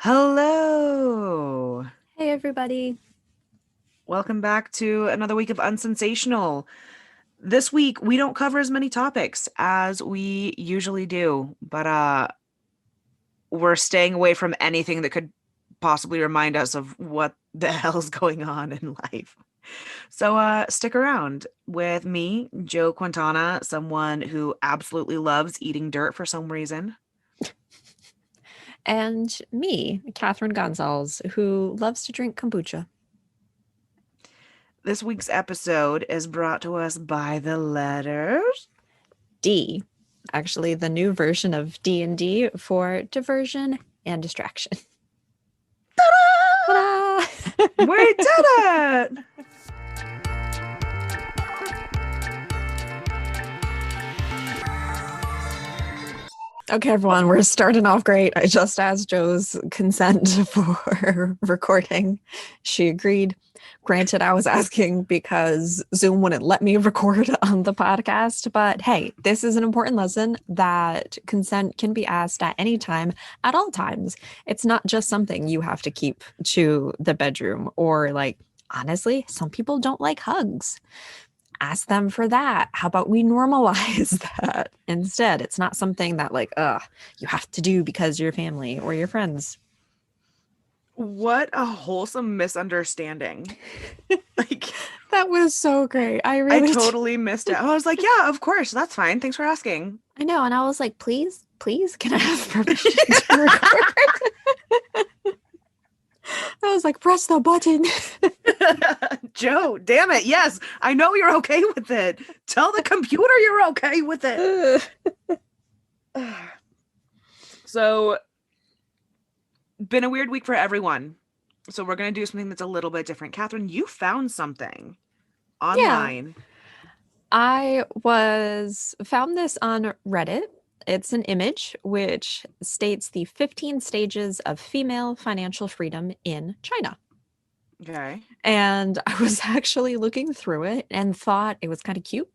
Hello. Hey, everybody. Welcome back to another week of Unsensational. This week we don't cover as many topics as we usually do, but we're staying away from anything that could possibly remind us of what the hell's going on in life. So stick around with me, Joe Quintana, someone who absolutely loves eating dirt for some reason. And me, Catherine Gonzalez, who loves to drink kombucha. This week's episode is brought to us by the letters D. Actually, the new version of D&D for diversion and distraction. Ta-da! We did it! Okay, everyone, we're starting off great. I just asked Joe's consent for recording. She agreed. Granted, I was asking because Zoom wouldn't let me record on the podcast, but hey, this is an important lesson that consent can be asked at any time, at all times. It's not just something you have to keep to the bedroom or like, honestly, some people don't like hugs. Ask them for that. How about we normalize that instead? It's not something that like, you have to do because you're family or your friends. What a wholesome misunderstanding. Like, That was so great. I totally missed it. I was like, yeah, of course, that's fine. Thanks for asking. I know. And I was like, please, can I have permission to record? I was like, press the button. Joe, damn it. Yes, I know you're okay with it. Tell the computer you're okay with it. So, been a weird week for everyone. So, we're going to do something that's a little bit different. Catherine, you found something online. Yeah. Found this on Reddit. It's an image which states the 15 stages of female financial freedom in China. Okay. And I was actually looking through it and thought it was kind of cute.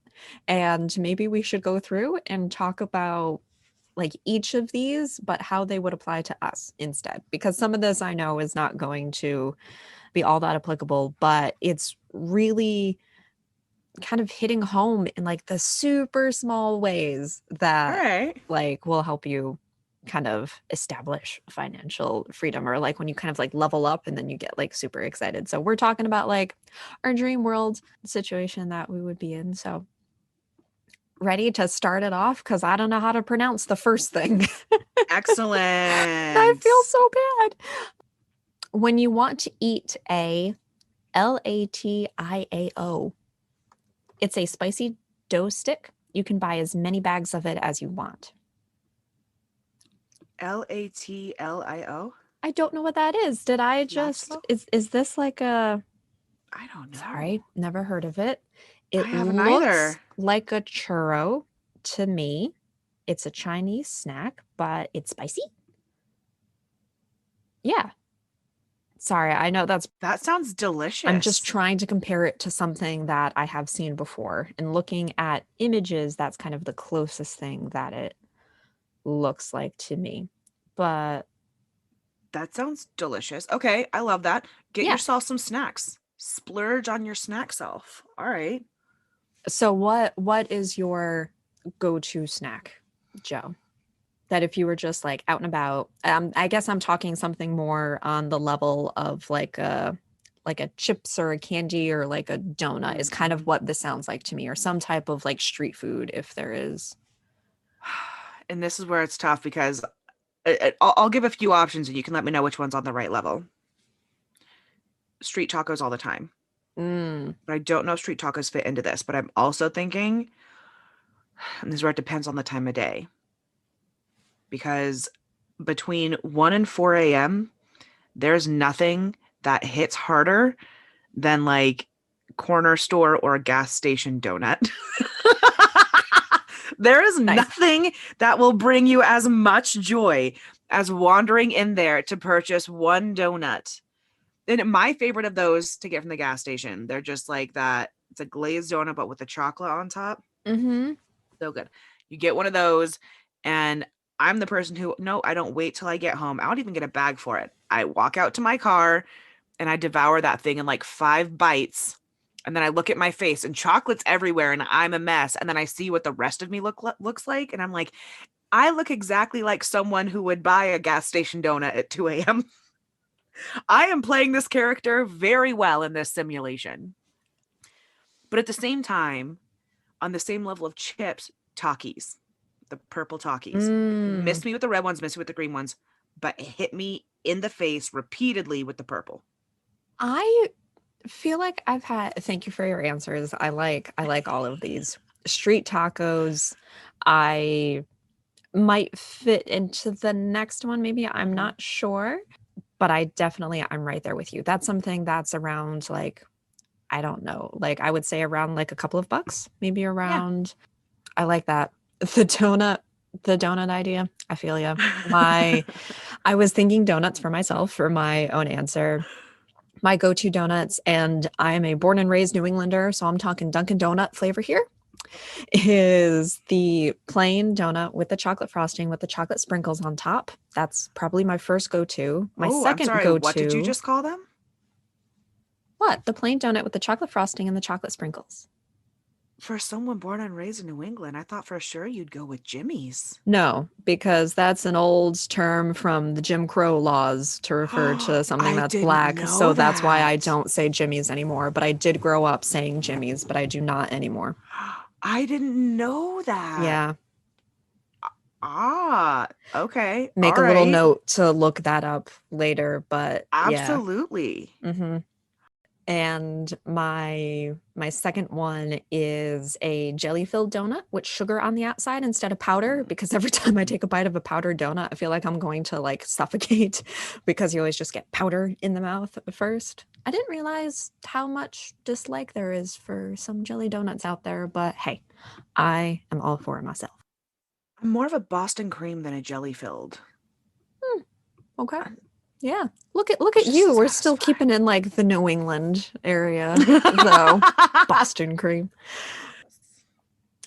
And maybe we should go through and talk about like each of these, but how they would apply to us instead. Because some of this I know is not going to be all that applicable, but it's really kind of hitting home in like the super small ways All that right. like will help you kind of establish financial freedom, or like when you kind of like level up and then you get like super excited. So we're talking about like our dream world situation that we would be in. So ready to start it off because I don't know how to pronounce the first thing. Excellent. I feel so bad. When you want to eat a LATIAO, it's a spicy dough stick. You can buy as many bags of it as you want. LATLIO? I don't know what that is. Did I just Latilo? is this like a I don't know. sorry, never heard of it. I It haven't looks either. like a churro to me. It's a Chinese snack, but it's spicy. Yeah. Sorry, I know that's That sounds I'm just delicious. trying to compare it to something that I have seen before. And looking at images, that's kind of the closest thing that it looks like to me. But That sounds delicious. Okay, I love that. Get yeah. yourself some snacks. Splurge on your snack self. All right. So what is your go-to snack, Joe? That if you were just like out and about, I guess I'm talking something more on the level of like a chips or a candy or like a donut is kind of what this sounds like to me, or some type of like street food if there is. And this is where it's tough because I'll give a few options and you can let me know which one's on the right level. Street tacos all the time. Mm, But I don't know if street tacos fit into this. But I'm also thinking, and this is where it depends on the time of day. Because between 1 and 4 a.m., there's nothing that hits harder than like corner store or a gas station donut. There is nice. nothing that will bring you as much joy as wandering in there to purchase one donut. And my favorite of those to get from the gas station, they're just like that. It's a glazed donut, but with the chocolate on top. Mm-hmm. So good. You get one of those, and I'm the person who, no, I don't wait till I get home. I don't even get a bag for it. I walk out to my car and I devour that thing in like 5 bites. And then I look at my face and chocolate's everywhere and I'm a mess. And then I see what the rest of me looks like. And I'm like, I look exactly like someone who would buy a gas station donut at 2 a.m. I am playing this character very well in this simulation. But at the same time, on the same level of chips, Takis, the purple Takis. Mm. Missed me with the red ones, missed me with the green ones, but hit me in the face repeatedly with the purple. I feel like I've had, thank you for your answers. I like all of these. Street tacos, I might fit into the next one, maybe. I'm Mm-hmm. not sure, but I'm right there with you. That's something that's around like, I don't know, like I would say around like a couple of bucks, maybe Yeah. around. I like that. The donut, the donut idea. I feel you. I was thinking donuts for myself for my own answer. My go-to donuts, and I am a born and raised New Englander, so I'm talking Dunkin' Donut flavor here, is the plain donut with the chocolate frosting with the chocolate sprinkles on top. That's probably my first go-to. My Oh, I'm second sorry. What did you go-to, just call them? what? The plain donut with the chocolate frosting and the chocolate sprinkles. For someone born and raised in New England, I thought for sure you'd go with Jimmy's. No, because that's an old term from the Jim Crow laws to refer to something I that's didn't black. know So that's why I that. don't say Jimmy's anymore. But I did grow up saying Jimmy's, but I do not anymore. I didn't know that. Yeah. Ah, okay. Make All a little right. note to look that up later. But yeah. Absolutely. Hmm. And my second one is a jelly filled donut with sugar on the outside instead of powder, because every time I take a bite of a powdered donut, I feel like I'm going to like suffocate because you always just get powder in the mouth at first. I didn't realize how much dislike there is for some jelly donuts out there, but hey, I am all for it myself. I'm more of a Boston cream than a jelly filled. Hmm, okay. I'm Yeah. Look at just you. We're still satisfying. keeping in like the New England area, though. Boston cream.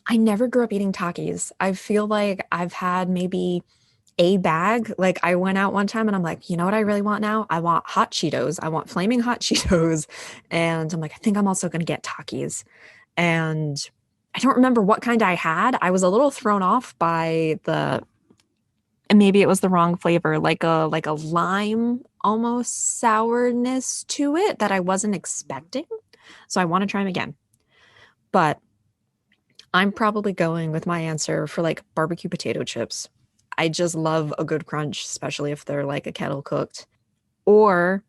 I never grew up eating Takis. I feel like I've had maybe a bag. Like I went out one time and I'm like, you know what I really want now? I want hot Cheetos. I want flaming hot Cheetos. And I'm like, I think I'm also gonna get Takis. And I don't remember what kind I had. I was a little thrown off by the, and maybe it was the wrong flavor, like a lime almost sourness to it that I wasn't expecting. So I want to try them again. But I'm probably going with my answer for like barbecue potato chips. I just love a good crunch, especially if they're like a kettle cooked. Or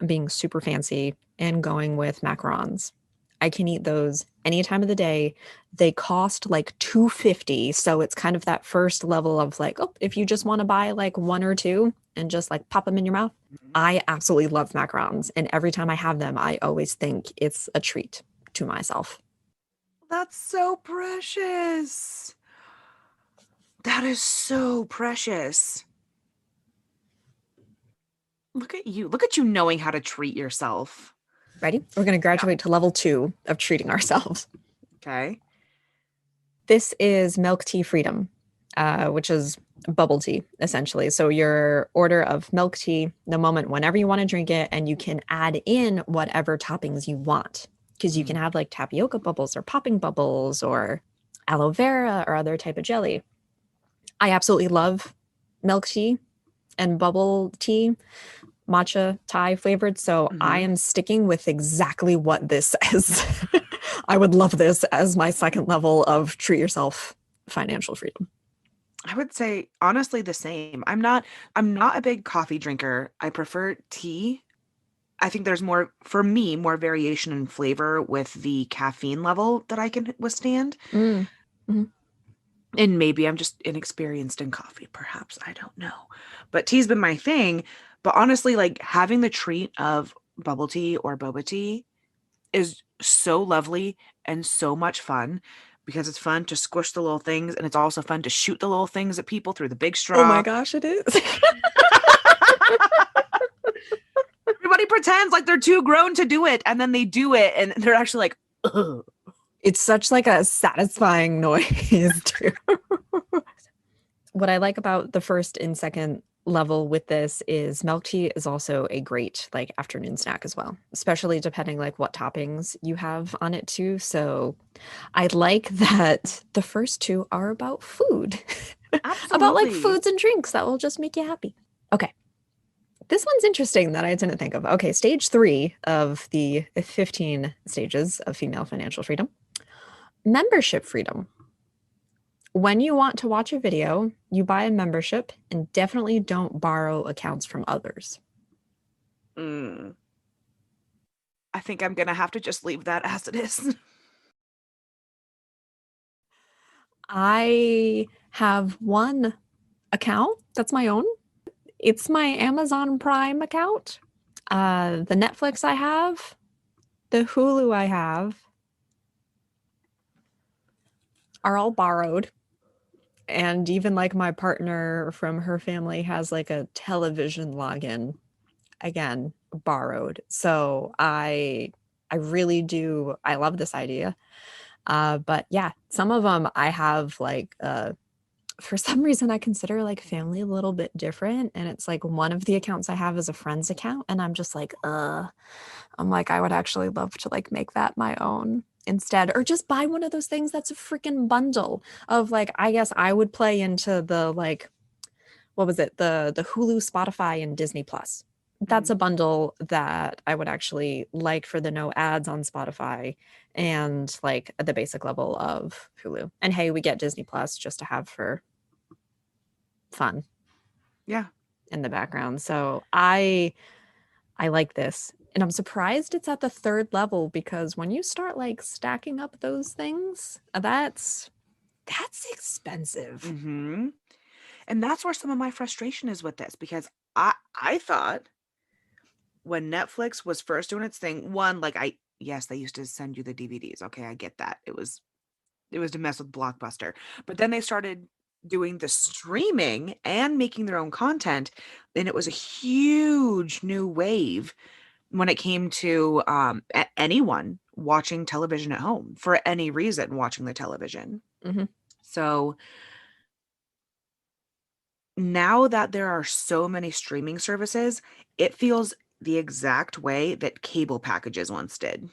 being super fancy and going with macarons. I can eat those any time of the day. They cost like 250, so it's kind of that first level of like, oh, if you just want to buy like one or two and just like pop them in your mouth. I absolutely love macarons, and every time I have them, I always think it's a treat to myself. That's so precious. That is so precious. Look at you. Look at you knowing how to treat yourself. Ready? We're going to Yeah. graduate to level 2 of treating ourselves. Okay. This is milk tea freedom, which is bubble tea, essentially. So your order of milk tea, the moment whenever you want to drink it, and you can add in whatever toppings you want. Because you can Mm. have like tapioca bubbles or popping bubbles or aloe vera or other type of jelly. I absolutely love milk tea and bubble tea, matcha Thai flavored. So I Hmm. am sticking with exactly what this says. I would love this as my second level of treat yourself financial freedom. I would say honestly the same. I'm not a big coffee drinker. I prefer tea. I think there's more for me, more variation in flavor with the caffeine level that I can withstand. Mm. Mhm. And maybe I'm just inexperienced in coffee, perhaps. I don't know. But tea's been my thing. But honestly, like having the treat of bubble tea or boba tea is so lovely and so much fun because it's fun to squish the little things and it's also fun to shoot the little things at people through the big Oh my straw. gosh, it is. Everybody pretends like they're too grown to do it and then they do it and they're actually like, ugh. It's such like a satisfying noise too. What I like about the first and second level with this is milk tea is also a great like afternoon snack as well, especially depending like what toppings you have on it too. So I like that the first two are about food, about like Absolutely. foods and drinks that will just make you happy. Okay. This one's interesting that I didn't think of. Okay, stage 3 of the 15 stages of female financial freedom. Membership freedom. When you want to watch a video, you buy a membership and definitely don't borrow accounts from others. Mm. I think I'm gonna have to just leave that as it is. I have one account that's my own. It's my Amazon Prime account. The Netflix I have, the Hulu I have are all borrowed. And even like my partner from her family has like a television login, again, borrowed. So I really do I love this idea. But yeah, some of them I have like for some reason I consider like family a little bit different. And it's like one of the accounts I have is a friend's account. And I'm just like, I'm like, I would actually love to like make that my own instead, or just buy one of those things that's a freaking bundle of like, I guess I would play into the like, what was it? The Hulu, Spotify, and Disney Plus. That's a Mhm. bundle that I would actually like for the no ads on Spotify and like at the basic level of Hulu. And hey, we get Disney Plus just to have for fun Yeah. in the background. So I like this. And I'm surprised it's at the third level because when you start like stacking up those things, that's expensive. Hmm. And that's where some of my frustration is with this because I thought when Netflix was first doing its thing, one, like yes, they used to send you the DVDs. Okay, I get that. It was to mess with Blockbuster. But then they started doing the streaming and making their own content, and it was a huge new wave when it came to anyone watching television at home for any reason watching the television. Mhm. So now that there are so many streaming services, it feels the exact way that cable packages once did.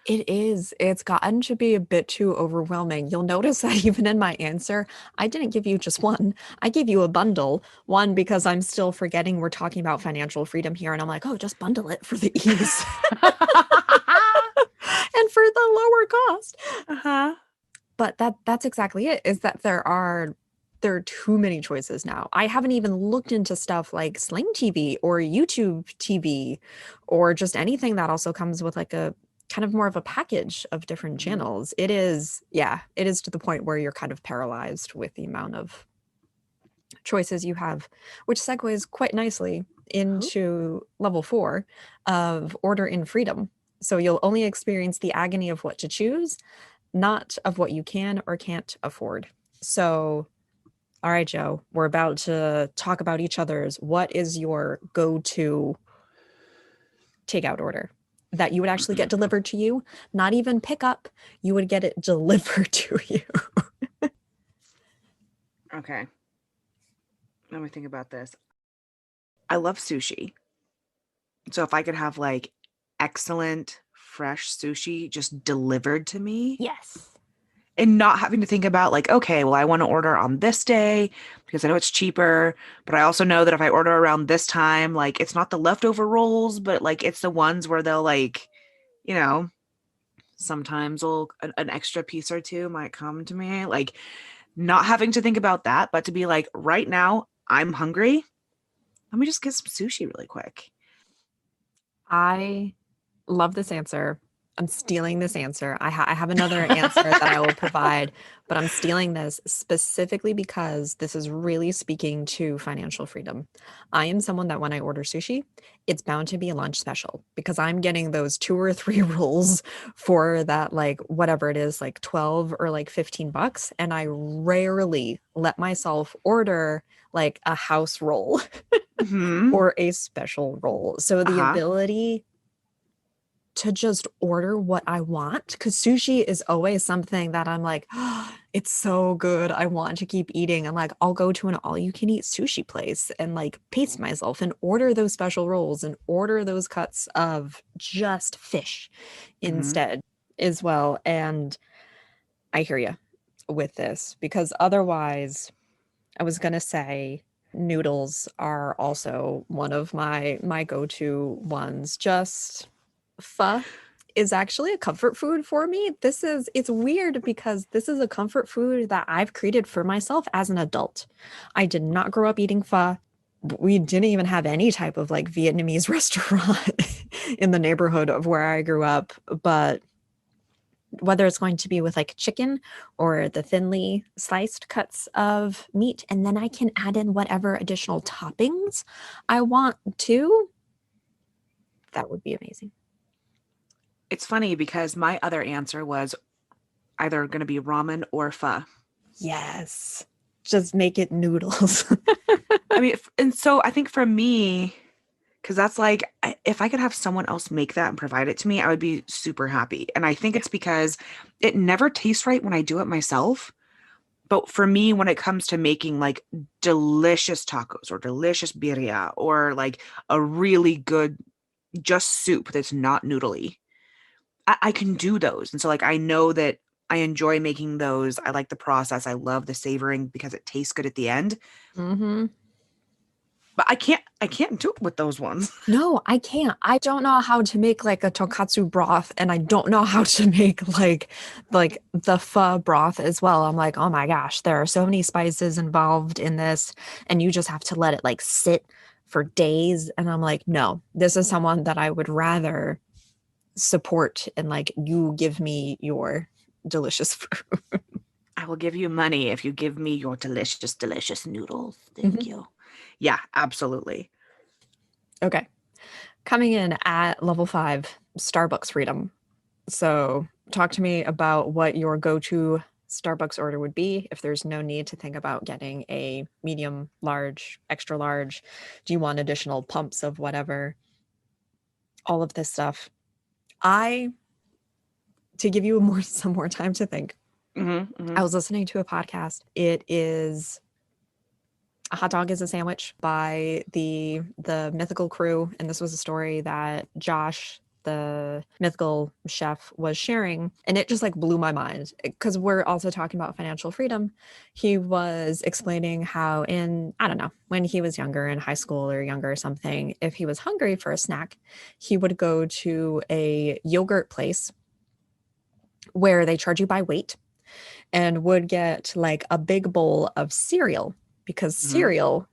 It is. It's gotten to be a bit too overwhelming. You'll notice that even in my answer, I didn't give you just one. I gave you a bundle. One, because I'm still forgetting we're talking about financial freedom here. And I'm like, oh, just bundle it for the ease and for the lower cost. Uh-huh. But that's exactly it, is that there are too many choices now. I haven't even looked into stuff like Sling TV or YouTube TV or just anything that also comes with like a kind of more of a package of different Mhm. channels. It is, yeah, it is to the point where you're kind of paralyzed with the amount of choices you have, which segues quite nicely Ooh. into level 4 of order in freedom. So you'll only experience the agony of what to choose, not of what you can or can't afford. So, all right, Joe, we're about to talk about each other's. What is your go to takeout order that you would actually get delivered to you? Not even pick up, you would get it delivered to you. Okay, let me think about this. I love sushi. So if I could have like excellent fresh sushi just delivered to me Yes. and not having to think about like, okay, well, I want to order on this day because I know it's cheaper, but I also know that if I order around this time, like it's not the leftover rolls, but like it's the ones where they'll like, you know, sometimes an extra piece or two might come to me. Like not having to think about that, but to be like, right now, I'm hungry. Let me just get some sushi really quick. I love this answer. I'm stealing this answer. I have another answer that I will provide, but I'm stealing this specifically because this is really speaking to financial freedom. I am someone that when I order sushi, it's bound to be a lunch special because I'm getting those 2 or 3 rolls for that, like whatever it is, like 12 or like $15. And I rarely let myself order like a house roll Hmm. or a special roll. So the Uh-huh. ability to just order what I want because sushi is always something that I'm like, oh, it's so good. I want to keep eating. And like, I'll go to an all you can eat sushi place and like pace myself and order those special rolls and order those cuts of just fish Hmm. instead as well. And I hear you with this because otherwise, I was gonna say noodles are also one of my go-to ones. Just pho is actually a comfort food for me. It's weird because this is a comfort food that I've created for myself as an adult. I did not grow up eating pho. We didn't even have any type of like Vietnamese restaurant in the neighborhood of where I grew up, but whether it's going to be with like chicken or the thinly sliced cuts of meat. And then I can add in whatever additional toppings I want to. That would be amazing. It's funny because my other answer was either going to be ramen or pho. Yes. Just make it noodles. I mean, and so I think for me, because that's like, if I could have someone else make that and provide it to me, I would be super happy. And I think Yeah. it's because it never tastes right when I do it myself. But for me, when it comes to making like delicious tacos or delicious birria or like a really good just soup that's not noodly, I can do those. And so like I know that I enjoy making those. I like the process. I love the savoring because it tastes good at the end. Mm-hmm. But I can't do it with those ones. No, I can't. I don't know how to make like a tonkatsu broth, and I don't know how to make like the pho broth as well. I'm like, oh my gosh, there are so many spices involved in this, and you just have to let it like sit for days. And I'm like, no, this is someone that I would rather support and like you give me your delicious food. I will give you money if you give me your delicious, delicious noodles. Thank Mhm. you. Yeah, absolutely. Okay. Coming in at level 5, Starbucks freedom. So, talk to me about what your go-to Starbucks order would be if there's no need to think about getting a medium, large, extra large. Do you want additional pumps of whatever? All of this stuff. I to give you more some more time to think. Hmm. I Hmm. was listening to a podcast. It is A Hot Dog is a Sandwich by the Mythical Crew, and this was a story that Josh, the mythical chef, was sharing, and it just like blew my mind because we're also talking about financial freedom. He was explaining how in I don't know when he was younger in high school or younger or something, if he was hungry for a snack, he would go to a yogurt place where they charge you by weight and would get like a big bowl of cereal because Hmm. cereal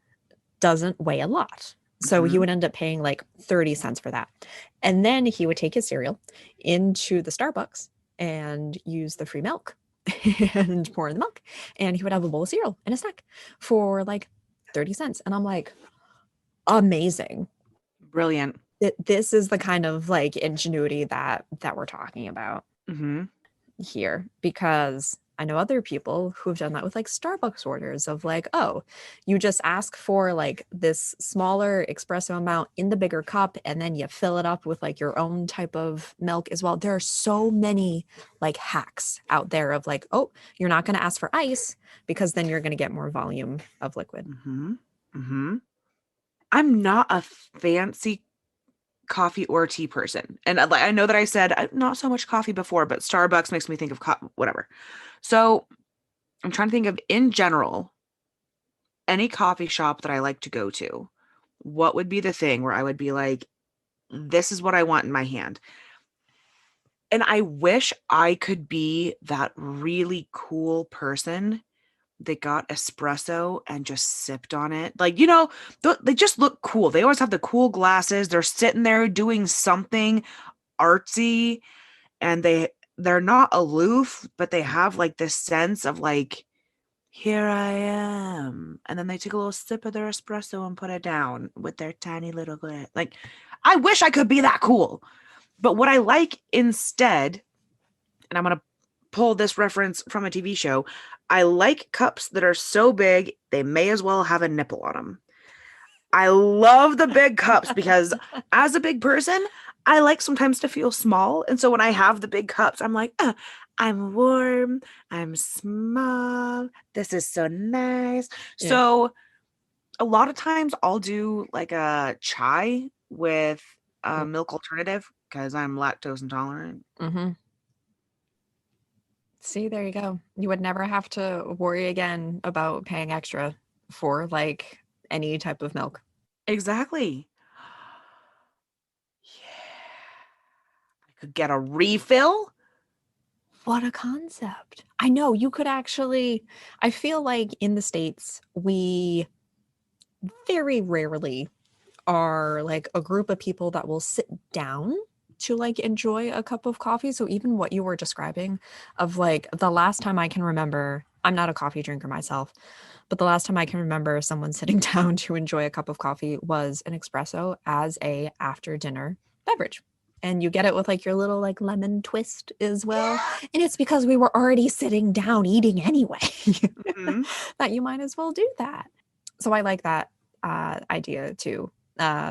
doesn't weigh a lot. So he Hmm. would end up paying like 30 cents for that. And then he would take his cereal into the Starbucks and use the free milk and pour in the milk. And he would have a bowl of cereal and a snack for like 30 cents. And I'm like, amazing. Brilliant. This is the kind of like ingenuity that we're talking about Hmm. here because I know other people who've done that with like Starbucks orders of like, oh, you just ask for like this smaller espresso amount in the bigger cup and then you fill it up with like your own type of milk as well. There are so many like hacks out there of like, oh, you're not going to ask for ice because then you're going to get more volume of liquid. Hmm. Hmm. I'm not a fancy coffee or tea person. And I know that I said not so much coffee before, but Starbucks makes me think of whatever. So I'm trying to think of in general, any coffee shop that I like to go to. What would be the thing where I would be like, this is what I want in my hand? And I wish I could be that really cool person that got espresso and just sipped on it. Like, they just look cool. They always have the cool glasses. They're sitting there doing something artsy and they're not aloof, but they have like this sense of like, here I am. And then they take a little sip of their espresso and put it down with their tiny little glass. Like, I wish I could be that cool. But what I like instead, and I'm going to pull this reference from a TV show, I like cups that are so big, they may as well have a nipple on them. I love the big cups because as a big person, I like sometimes to feel small. And so when I have the big cups, I'm like, I'm warm, I'm small. This is so nice. Yeah. So a lot of times I'll do like a chai with a Ooh. milk alternative because I'm lactose intolerant. Mm-hmm. See, there you go. You would never have to worry again about paying extra for like any type of milk. Exactly. Yeah. I could get a refill. What a concept. I know you could actually, I feel like in the States, we very rarely are like a group of people that will sit down to like enjoy a cup of coffee. So even what you were describing of like the last time I can remember, I'm not a coffee drinker myself, but the last time I can remember someone sitting down to enjoy a cup of coffee was an espresso as a after dinner beverage. And you get it with like your little like lemon twist as well. Yeah. And it's because we were already sitting down eating anyway Hmm. that you might as well do that. So I like that idea too.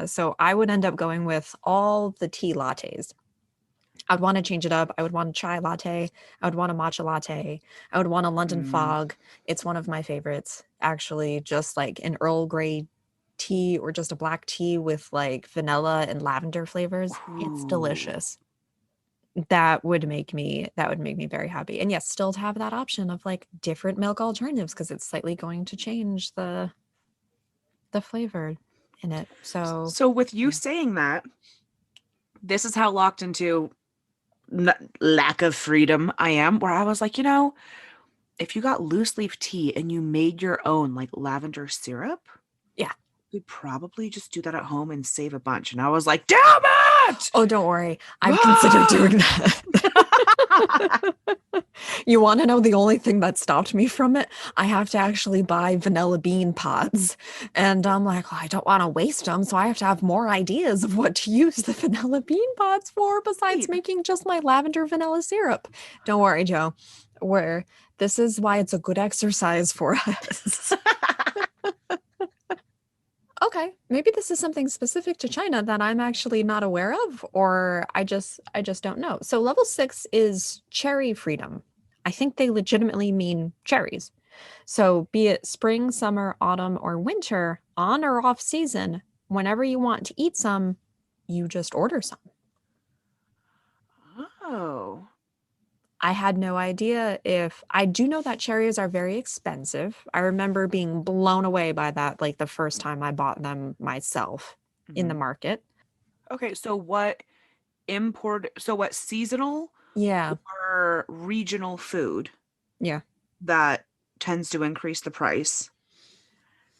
So I would end up going with all the tea lattes. I'd want to change it up. I would want a chai latte. I would want a matcha latte. I would want a London Mm. fog. It's one of my favorites, actually, just like an Earl Grey tea or just a black tea with like vanilla and lavender flavors. It's Ooh. delicious. That would make me very happy. And yes, still to have that option of like different milk alternatives because it's slightly going to change the flavor in it. So So with you yeah. saying that, this is how locked into lack of freedom I am, where I was like, if you got loose leaf tea and you made your own like lavender syrup, Yeah. you could probably just do that at home and save a bunch. And I was like, damn it! Oh, don't worry. I've considered doing that. You want to know the only thing that stopped me from it? I have to actually buy vanilla bean pods. And I'm like, oh, I don't want to waste them. So I have to have more ideas of what to use the vanilla bean pods for besides Right. making just my lavender vanilla syrup. Don't worry, Joe. Where this is why it's a good exercise for us. Okay, maybe this is something specific to China that I'm actually not aware of, or I just don't know. So level 6 is cherry freedom. I think they legitimately mean cherries. So be it spring, summer, autumn, or winter, on or off season, whenever you want to eat some, you just order some. Oh. I had no idea if I do know that cherries are very expensive. I remember being blown away by that like the first time I bought them myself in the Mhm. market. Okay, so what seasonal Yeah. or regional food Yeah. that tends to increase the price?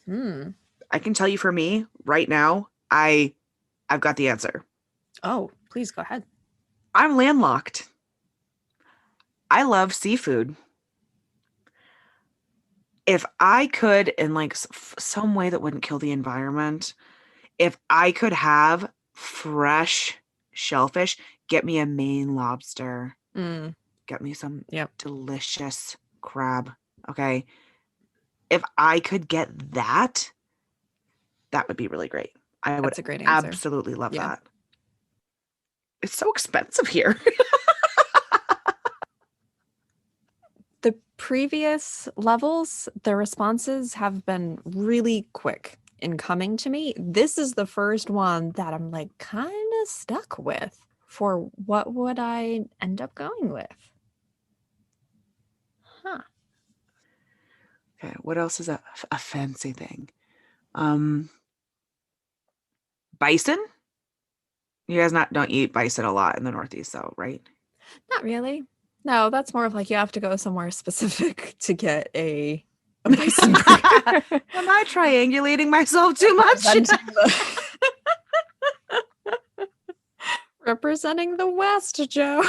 Hmm. I can tell you for me right now, I've got the answer. Oh, please go ahead. I'm landlocked. I love seafood. If I could, in like some way that wouldn't kill the environment, if I could have fresh shellfish, get me a Maine lobster, Mm, get me some yep, delicious crab. Okay. If I could get that, that would be really great. I would that's a great answer. absolutely love Yeah. that. It's so expensive here. The previous levels, the responses have been really quick in coming to me. This is the first one that I'm like kind of stuck with for what would I end up going with? Huh. Okay, what else is a fancy thing? Um, Bison? You guys not don't eat bison a lot in the Northeast, though, right? Not really. No, that's more of like you have to go somewhere specific to get a bison burger. Am I triangulating myself too much? Representing the representing the West, Joe.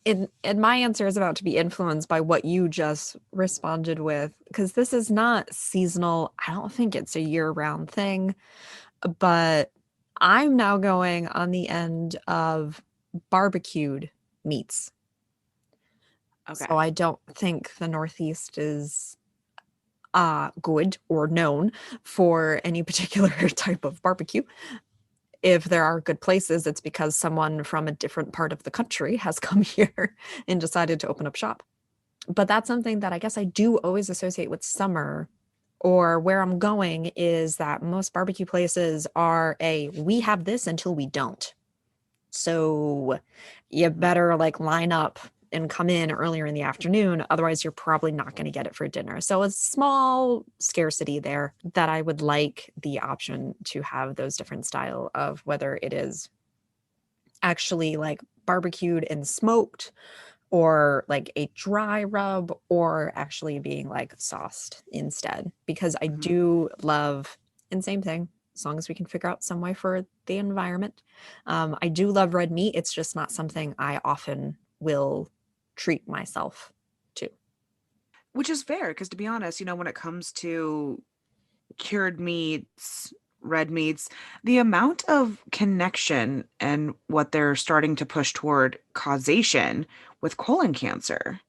And my answer is about to be influenced by what you just responded with because this is not seasonal. I don't think it's a year-round thing, but I'm now going on the end of barbecued meats. Okay. So I don't think the Northeast is good or known for any particular type of barbecue. If there are good places, it's because someone from a different part of the country has come here and decided to open up shop. But that's something that I guess I do always associate with summer, or where I'm going is that most barbecue places are we have this until we don't. So you better like line up and come in earlier in the afternoon. Otherwise, you're probably not going to get it for dinner. So a small scarcity there that I would like the option to have those different style of whether it is actually like barbecued and smoked or like a dry rub or actually being like sauced instead. Because I Mhm. do love, and same thing, as long as we can figure out some way for the environment. I do love red meat. It's just not something I often will treat myself to. Which is fair, because to be honest, when it comes to cured meats, red meats, the amount of connection and what they're starting to push toward causation with colon cancer.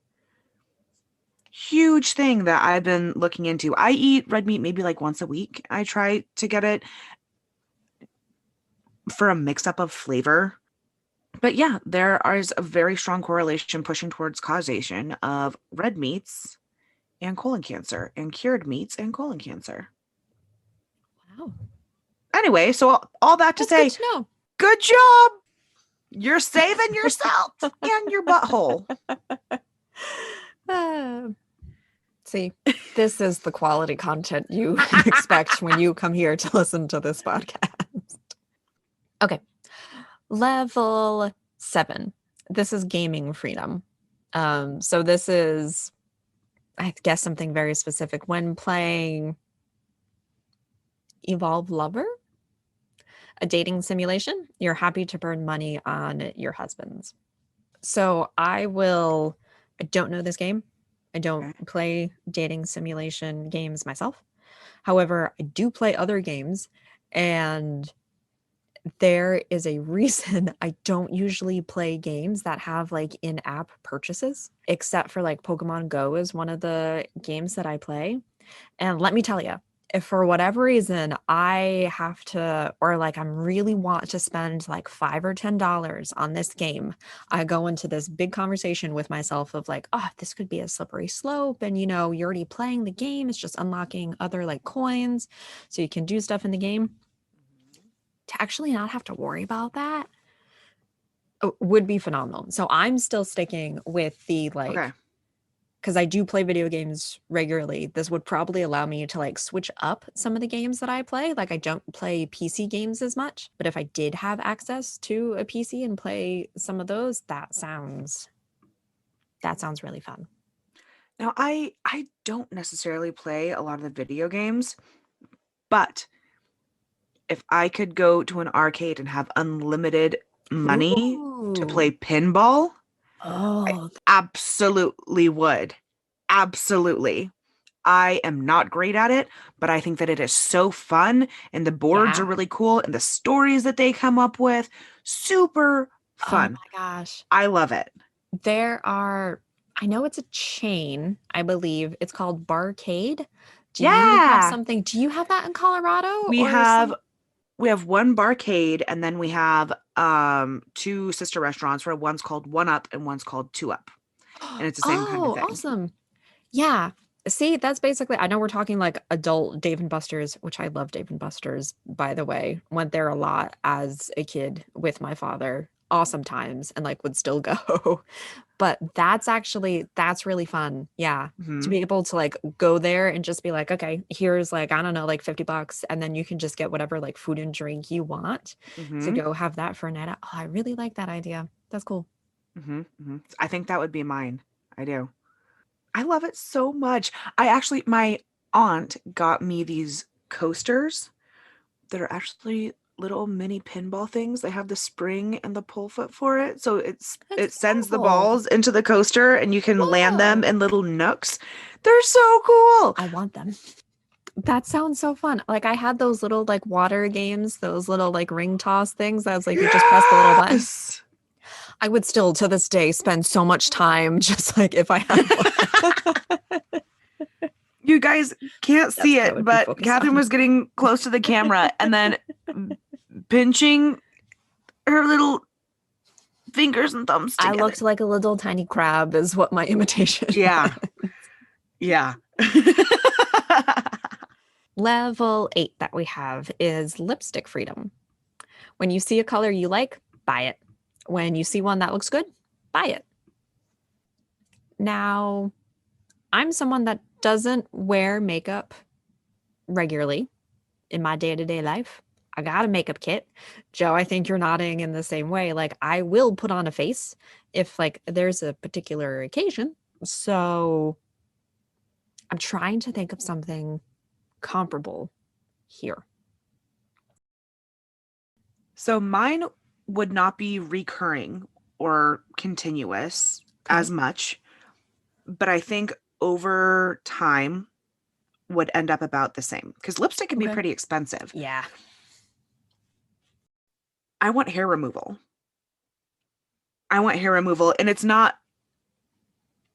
Huge thing that I've been looking into. I eat red meat maybe like once a week. I try to get it for a mix up of flavor. But yeah, there is a very strong correlation pushing towards causation of red meats and colon cancer and cured meats and colon cancer. Wow. Anyway, so all that to That's good say, to know. good job. You're saving yourself and your butthole. Uh, see, this is the quality content you expect when you come here to listen to this podcast. Okay. Level 7. This is gaming freedom. So this is, I guess, something very specific. When playing Evolve Lover, a dating simulation, you're happy to burn money on your husbands. So I don't know this game. I don't Okay. play dating simulation games myself. However, I do play other games, and there is a reason I don't usually play games that have like in-app purchases, except for like Pokemon Go is one of the games that I play. And let me tell you, if for whatever reason I have to, or like I'm really want to spend like $5 or $10 on this game, I go into this big conversation with myself of like, oh, this could be a slippery slope. And you're already playing the game. It's just unlocking other like coins so you can do stuff in the game. To actually not have to worry about that would be phenomenal. So I'm still sticking with the Okay. like, because I do play video games regularly. This would probably allow me to like switch up some of the games that I play. Like I don't play PC games as much, but if I did have access to a PC and play some of those, that sounds really fun. Now I don't necessarily play a lot of the video games, but if I could go to an arcade and have unlimited money to Ooh. play pinball, I Oh, absolutely would. Absolutely. I am not great at it, but I think that it is so fun and the boards are yeah. really cool and the stories that they come up with, super Oh fun. my gosh. I love it. I know it's a chain, I believe. It's called Barcade. Yeah. Do you have that in Colorado We or have some? we have one barcade and then we have two sister restaurants where one's called One Up and one's called Two Up. And it's the same kind of Oh, thing. awesome. Yeah. See, that's basically, I know we're talking like adult Dave and Buster's, which I love Dave and Buster's, by the way. Went there a lot as a kid with my father. Awesome times and like would still go. But that's really fun. Yeah. To Hmm. be able to like go there and just be like, okay, here's like, I don't know, like $50. And then you can just get whatever like food and drink you want to Hmm. go have that for a night out. Oh, I really like that idea. That's cool. Hmm. Hmm. I think that would be mine. I do. I love it so much. My aunt got me these coasters that are actually little mini pinball things. They have the spring and the pull foot for it. So That's it sends the cool. balls into the coaster and you can land them Whoa. in little nooks. They're so cool. I want them. That sounds so fun. Like I had those little like water games, those little like ring toss things. That was like you just press the little button. Yes. I would still to this day spend so much time just like if I had one. You guys can't That's see what I it, would be but focused Catherine on. was getting close to the camera and then pinching her little fingers and thumbs I together. looked like a little tiny crab, is what my imitation Yeah. was. Yeah. Level 8 that we have is lipstick freedom. When you see a color you like, buy it. When you see one that looks good, buy it. Now, I'm someone that doesn't wear makeup regularly in my day to day life. I got a makeup kit. Joe, I think you're nodding in the same way. Like, I will put on a face if, like, there's a particular occasion. So, I'm trying to think of something comparable here. So mine would not be recurring or continuous Okay. as much, but I think over time would end up about the same because lipstick can be Okay. pretty expensive. Yeah. I want hair removal. I want hair removal, and it's not,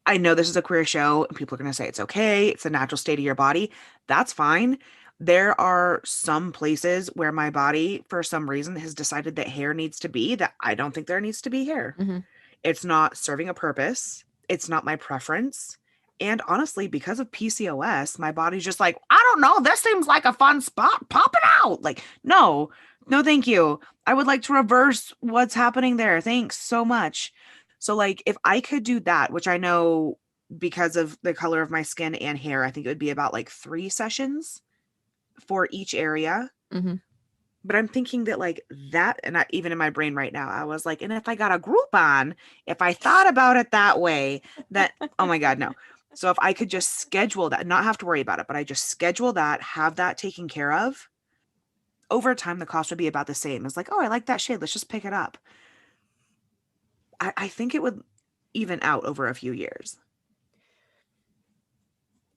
I know this is a queer show and people are going to say it's okay. It's the natural state of your body. That's fine. There are some places where my body, for some reason, has decided that hair needs to be that I don't think there needs to be hair. Hmm. It's not serving a purpose. It's not my preference. And honestly, because of PCOS, my body's just like, I don't know, this seems like a fun spot. Pop it out. Like, no, no, thank you. I would like to reverse what's happening there. Thanks so much. So, like, if I could do that, which I know because of the color of my skin and hair, I think it would be about like 3 sessions for each area. Hmm. But I'm thinking that like that, and I, even in my brain right now, I was like, and if I got a Groupon, if I thought about it that way, that, oh my God, no. So if I could just schedule that, not have to worry about it, but I just schedule that, have that taken care of, over time, the cost would be about the same. It's like, oh, I like that shade. Let's just pick it up. I think it would even out over a few years.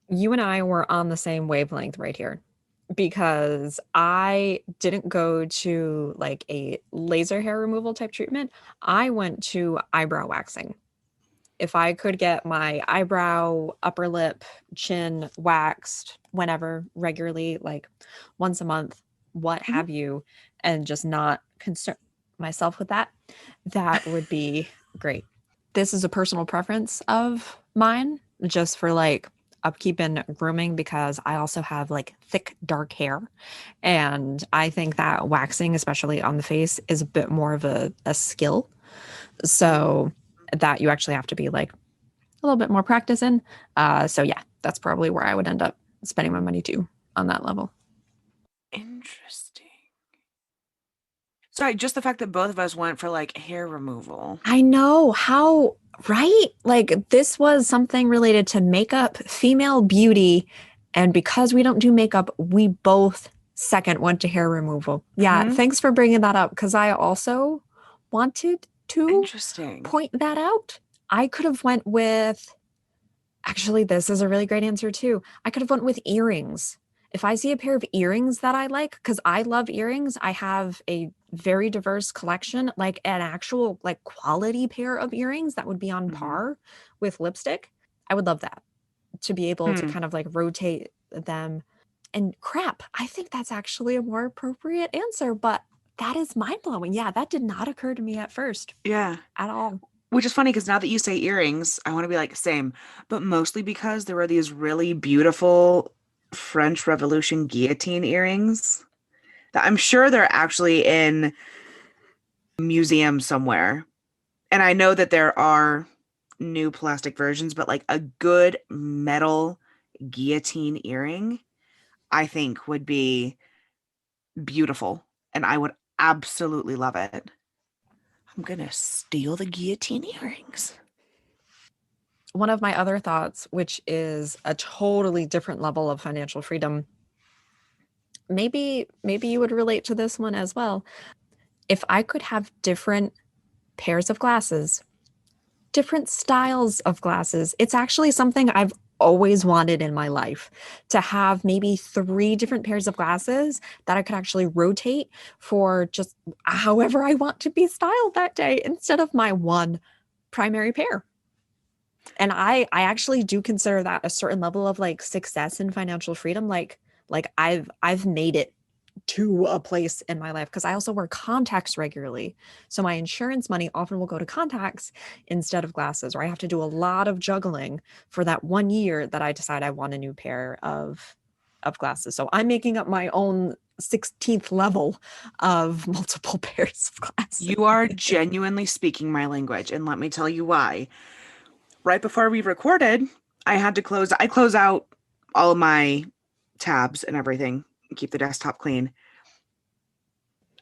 You and I were on the same wavelength right here because I didn't go to like a laser hair removal type treatment. I went to eyebrow waxing. If I could get my eyebrow, upper lip, chin waxed whenever, regularly, like once a month, what Mhm. have you, and just not concern myself with that, that would be great. This is a personal preference of mine, just for like upkeep and grooming, because I also have like thick, dark hair. And I think that waxing, especially on the face, is a bit more of a skill. So that you actually have to be like a little bit more practice in. So yeah, that's probably where I would end up spending my money too on that level. Interesting. Sorry, just the fact that both of us went for like hair removal. I know how, right? Like this was something related to makeup, female beauty. And because we don't do makeup, we both second went to hair removal. Yeah, Hmm. thanks for bringing that up because I also wanted to Interesting. point that out. I could have went with Actually, this is a really great answer too. I could have went with earrings. If I see a pair of earrings that I like, because I love earrings, I have a very diverse collection, like an actual like quality pair of earrings that would be on Hmm. par with lipstick. I would love that to be able to Hmm. kind of like rotate them. And crap, I think that's actually a more appropriate answer, but that is mind blowing. Yeah, that did not occur to me at first Yeah. at all. Which is funny because now that you say earrings, I want to be like, same, but mostly because there were these really beautiful French Revolution guillotine earrings that I'm sure they're actually in a museum somewhere. And I know that there are new plastic versions, but like a good metal guillotine earring, I think would be beautiful. And I would absolutely love it. I'm gonna steal the guillotine earrings. One of my other thoughts, which is a totally different level of financial freedom, maybe you would relate to this one as well. If I could have different pairs of glasses, different styles of glasses, it's actually something I've always wanted in my life to have maybe three different pairs of glasses that I could actually rotate for just however I want to be styled that day instead of my one primary pair. And I actually do consider that a certain level of like success and financial freedom. Like I've made it to a place in my life because I also wear contacts regularly. So my insurance money often will go to contacts instead of glasses, or I have to do a lot of juggling for that 1 year that I decide I want a new pair of glasses. So I'm making up my own 16th level of multiple pairs of glasses. You are genuinely speaking my language, and let me tell you why. Right before we recorded, I close out all of my tabs and everything and keep the desktop clean.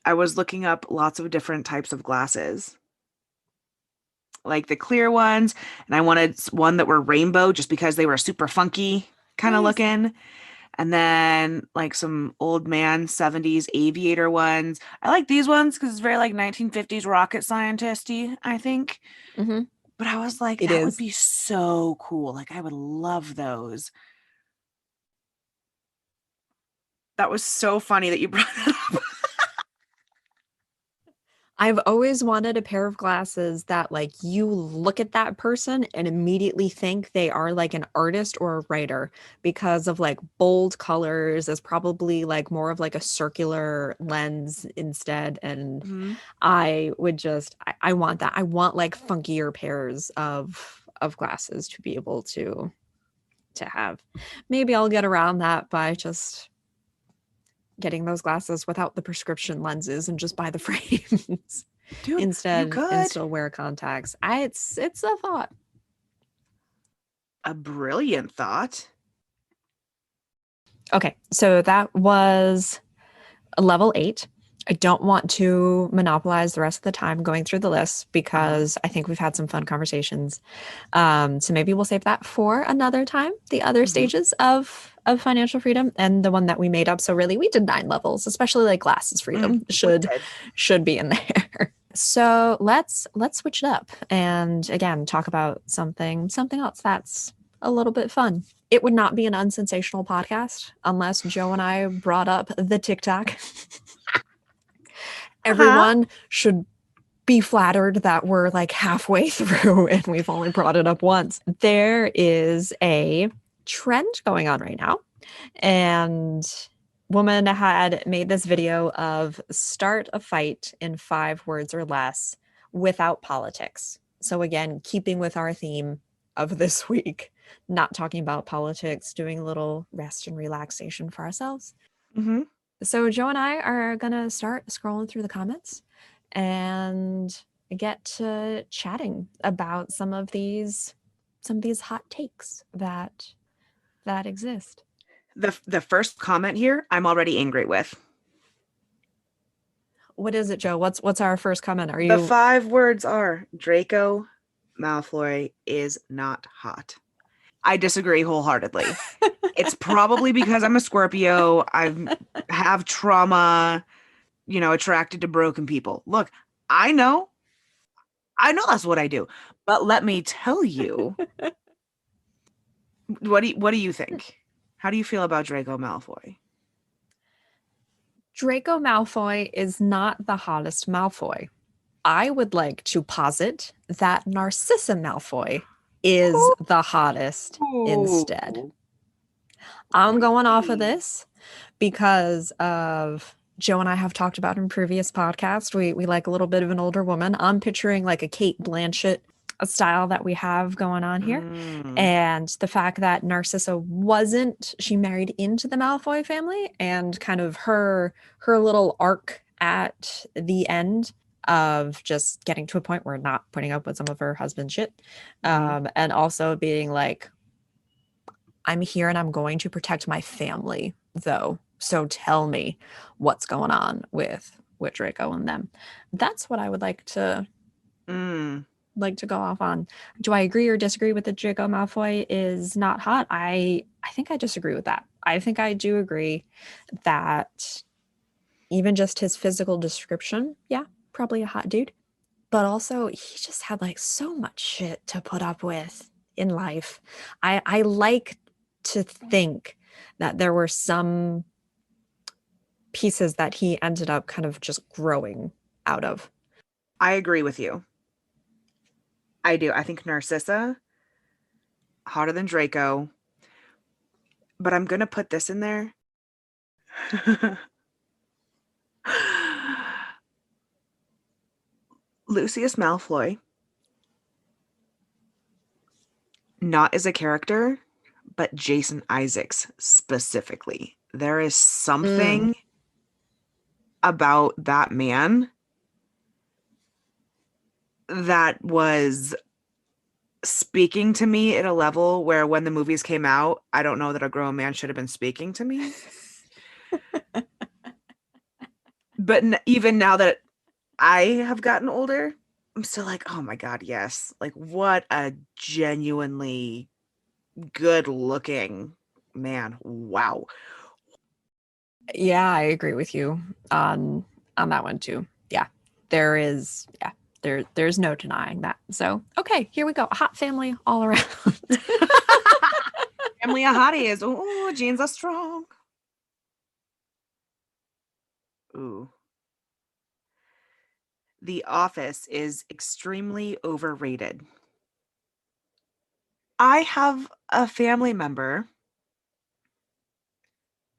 I was looking up lots of different types of glasses, like the clear ones, and I wanted one that were rainbow just because they were super funky kind of Nice. looking. And then like some old man 70s aviator ones. I like these ones because it's very like 1950s rocket scientisty, I think. Mm-hmm. But I was like, It that would is. be so cool. Like I would love those. That was so funny that you brought it up. I've always wanted a pair of glasses that like you look at that person and immediately think they are like an artist or a writer because of like bold colors is probably like more of like a circular lens instead. And Mhm. I want that. I want like funkier pairs of glasses to be able to have. Maybe I'll get around that by just getting those glasses without the prescription lenses and just buy the frames Dude, you instead and could. still wear contacts. It's a thought. A brilliant thought. Okay, so that was a level 8. I don't want to monopolize the rest of the time going through the list Uh-huh. because I think we've had some fun conversations. So maybe we'll save that for another time. The other Hmm. stages of financial freedom and the one that we made up. So really, we did 9 levels, especially like glasses freedom We should did. should be in there. So let's switch it up and again talk about something else that's a little bit fun. It would not be an unsensational podcast unless Joe and I brought up the TikTok. Uh-huh. Everyone should be flattered that we're like halfway through and we've only brought it up once. There is a trend going on right now, and woman had made this video of start a fight in 5 words or less without politics. So again, keeping with our theme of this week, not talking about politics, doing a little rest and relaxation for ourselves. Hmm. So Joe and I are gonna start scrolling through the comments and get to chatting about some of these hot takes that exist. The first comment here, I'm already angry with. What is it, Joe? What's our first comment? Are The you 5 words are Draco Malfoy is not hot. I disagree wholeheartedly. It's probably because I'm a Scorpio. I have trauma, attracted to broken people. Look, I know, I know that's what I do. But let me tell you, what do you think? How do you feel about Draco Malfoy? Draco Malfoy is not the hottest Malfoy. I would like to posit that Narcissa Malfoy is the hottest instead. Ooh. I'm going off of Really? this because of Joe and I have talked about in previous podcasts. We like a little bit of an older woman. I'm picturing like a Kate Blanchett style that we have going on here. Mm. And the fact that Narcissa wasn't, she married into the Malfoy family and kind of her little arc at the end of just getting to a point where not putting up with some of her husband's shit. Hmm. And also being like, I'm here and I'm going to protect my family, though. So tell me what's going on with Draco and them. That's what I would Mm. like to go off on. Do I agree or disagree with the Draco Malfoy is not hot? I think I disagree with that. I think I do agree that even just his physical description, yeah, probably a hot dude. But also he just had like so much shit to put up with in life. I like to think that there were some pieces that he ended up kind of just growing out of. I agree with you. I do. I think Narcissa. hotter than Draco, but I'm gonna put this in there. Lucius Malfoy, not as a character, but Jason Isaacs specifically. There is Mm, something about that man that was speaking to me at a level where when the movies came out, I don't know that a grown man should have been speaking to me. But even now that I have gotten older, I'm still like, oh my God, yes. Like, what a genuinely good looking man. Wow. yeah, I agree with you on that one too. Yeah. There's no denying that. So, okay, here we go. A hot family all around. Family of hotties. Ooh, genes are strong. Ooh. The Office is extremely overrated. I have a family member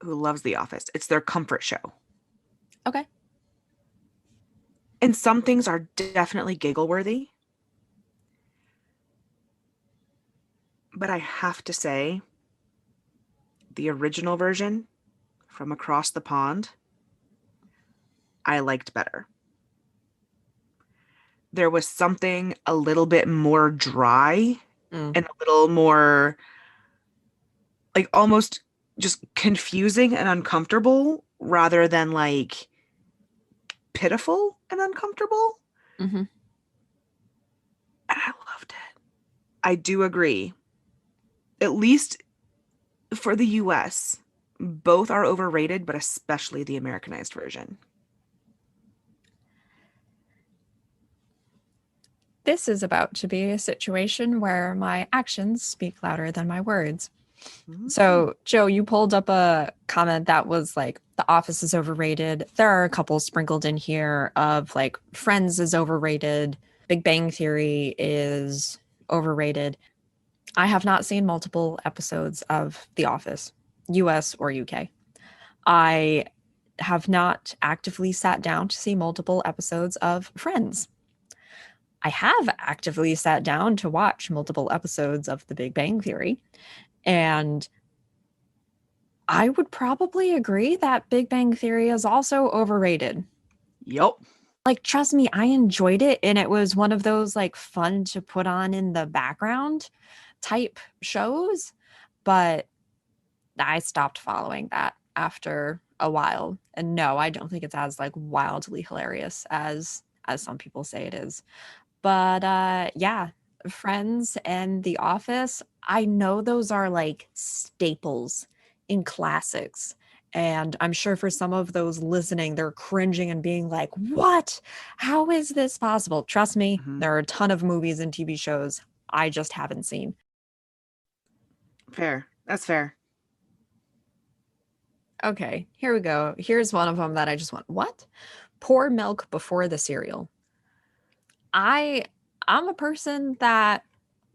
who loves The Office. It's their comfort show. Okay. And some things are definitely giggle worthy. But I have to say, the original version from across the pond, I liked better. There was something a little bit more dry Mm, and a little more like almost just confusing and uncomfortable rather than like pitiful and uncomfortable. hmm. And I loved it. I do agree. At least for the US, both are overrated, but especially the Americanized version. This is about to be a situation where my actions speak louder than my words. Mhm. So, Joe, you pulled up a comment that was like, The Office is overrated. There are a couple sprinkled in here of like, Friends is overrated. Big Bang Theory is overrated. I have not seen multiple episodes of The Office, US or UK. I have not actively sat down to see multiple episodes of Friends. I have actively sat down to watch multiple episodes of The Big Bang Theory. And I would probably agree that Big Bang Theory is also overrated. Yup. Like, trust me, I enjoyed it. And it was one of those like fun to put on in the background type shows. But I stopped following that after a while. And no, I don't think it's as like wildly hilarious as some people say it is. But yeah, Friends and The Office, I know those are like staples in classics. And I'm sure for some of those listening, they're cringing and being like, what? How is this possible? Trust me, Mhm. there are a ton of movies and TV shows I just haven't seen. Fair. That's fair. Okay, here we go. Here's one of them that I just went, what? Pour milk before the cereal. I I'm a person that